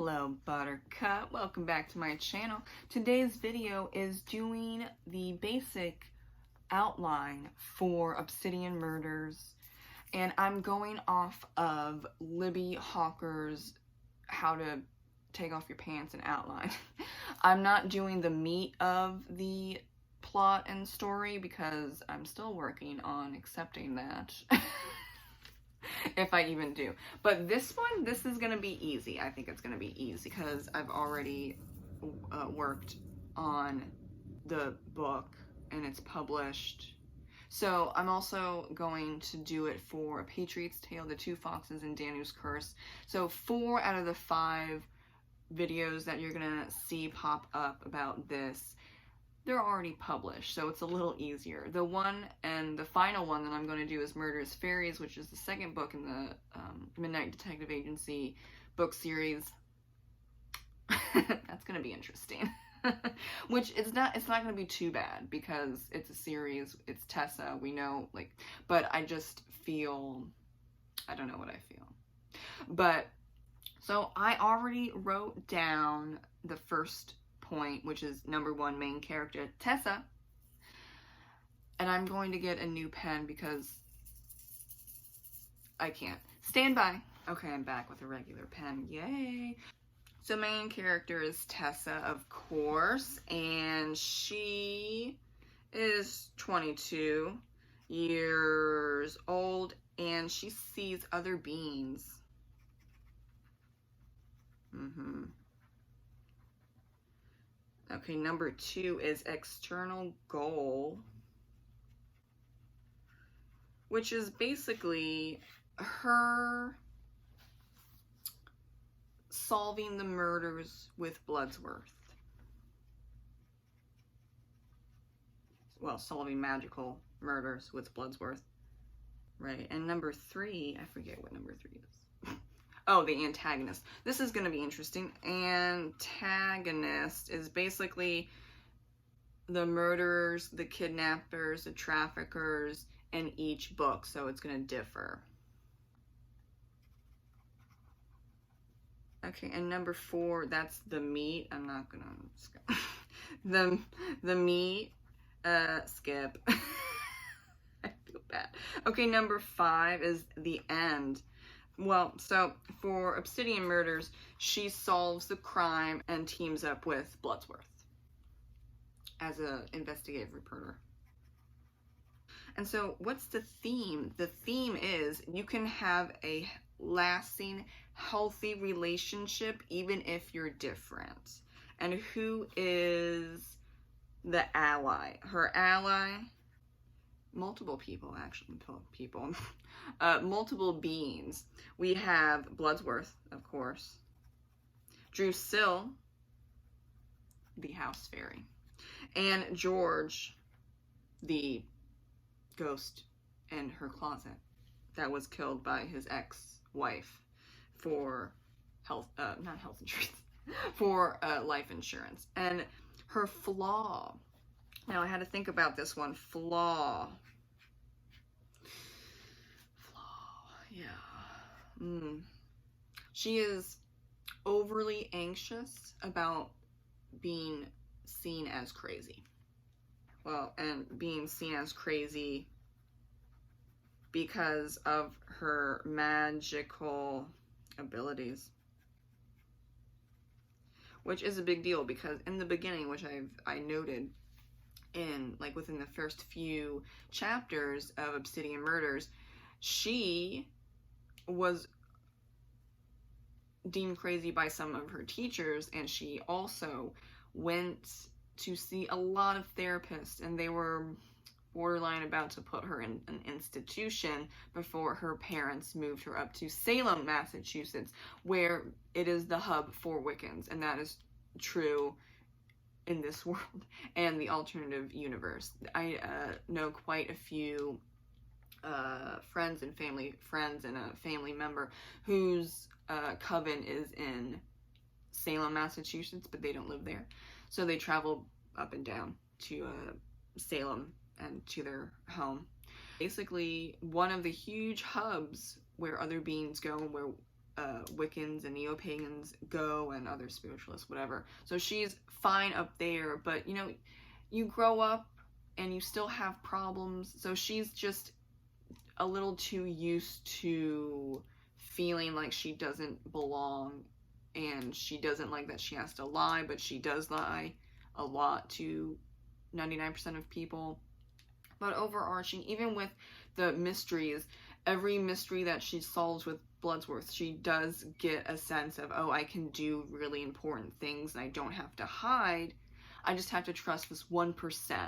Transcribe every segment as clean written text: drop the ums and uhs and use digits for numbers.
Hello Buttercup, welcome back to my channel. Today's video is doing the basic outline for Obsidian Murders, and I'm going off of Libby Hawker's How to Take Off Your Pants and Outline. I'm not doing the meat of the plot and story because I'm still working on accepting that. If I even do. But this is going to be easy. I think it's going to be easy because I've already worked on the book and it's published. So I'm also going to do it for A Patriot's Tale, The Two Foxes, and Danu's Curse. So 4 out of the 5 videos that you're going to see pop up about this, they're already published, so it's a little easier. The one and the final one that I'm going to do is Murderous Fairies, which is the second book in the Midnight Detective Agency book series. That's going to be interesting. Which it's not going to be too bad because it's a series, it's Tessa, we know, like, but I just feel, I don't know what I feel. But, so I already wrote down the first point, which is number 1, main character Tessa, and I'm going to get a new pen because I can't. Stand by. Okay, I'm back with a regular pen. Yay! So main character is Tessa, of course, and she is 22 years old, and she sees other beings. Okay, number 2 is external goal, which is basically her solving the murders with Bloodsworth. Well, solving magical murders with Bloodsworth. Right, and number 3, I forget what number 3 is. Oh, the antagonist. This is going to be interesting. Antagonist is basically the murderers, the kidnappers, the traffickers in each book, so it's going to differ. Okay, and number 4, that's the meat. I'm not going to the meat, skip. I feel bad. Okay, number 5 is the end. Well, so for Obsidian Murders, she solves the crime and teams up with Bloodsworth as an investigative reporter. And so what's the theme? The theme is you can have a lasting, healthy relationship even if you're different. And who is the ally? Her ally? Multiple people, actually. Multiple beings. We have Bloodsworth, of course. Drusilla, the house fairy. And George, the ghost in her closet that was killed by his ex-wife for not health insurance, for life insurance. And her flaw. Now I had to think about this one. Flaw. Yeah. She is overly anxious about being seen as crazy. Well, and being seen as crazy because of her magical abilities. Which is a big deal because in the beginning, which I noted in, like, within the first few chapters of Obsidian Murders, she was deemed crazy by some of her teachers, and she also went to see a lot of therapists, and they were borderline about to put her in an institution before her parents moved her up to Salem, Massachusetts, where it is the hub for Wiccans, and that is true in this world and the alternative universe. I know quite a few friends and a family member whose coven is in Salem, Massachusetts, but they don't live there. So they travel up and down to Salem and to their home. Basically, one of the huge hubs where other beings go, where Wiccans and neo-pagans go, and other spiritualists, whatever. So she's fine up there, but you know, you grow up and you still have problems. So she's just a little too used to feeling like she doesn't belong, and she doesn't like that she has to lie, but she does lie a lot to 99% of people. But overarching, even with the mysteries, every mystery that she solves with Bloodsworth, she does get a sense of, oh, I can do really important things and I don't have to hide. I just have to trust this 1%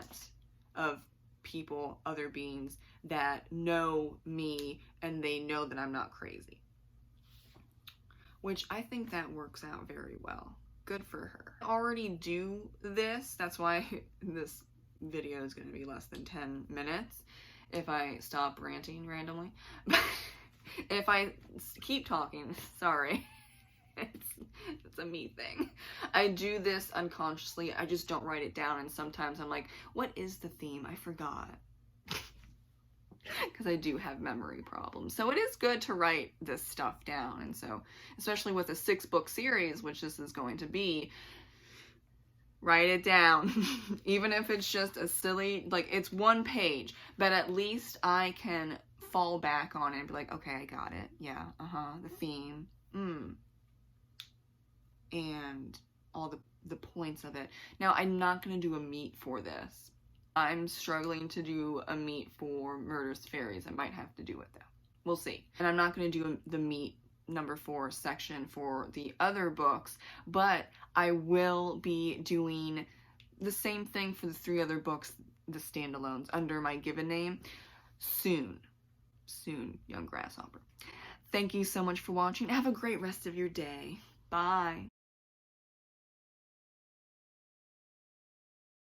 of people, other beings, that know me and they know that I'm not crazy. Which I think that works out very well. Good for her. I already do this, that's why this video is going to be less than 10 minutes if I stop ranting randomly. If I keep talking, sorry. It's a me thing. I do this unconsciously. I just don't write it down, and sometimes I'm like, what is the theme? I forgot. Because I do have memory problems. So it is good to write this stuff down. And so, especially with a 6-book series, which this is going to be, write it down. Even if it's just a silly, like, it's 1 page, but at least I can fall back on it and be like, okay, I got it. Yeah, the theme. And all the points of it. Now, I'm not going to do a meet for this. I'm struggling to do a meet for Murderous Fairies. I might have to do it, though. We'll see. And I'm not going to do the meet number 4 section for the other books, but I will be doing the same thing for the 3 other books, the standalones, under my given name, soon, Young Grasshopper. Thank you so much for watching. Have a great rest of your day. Bye.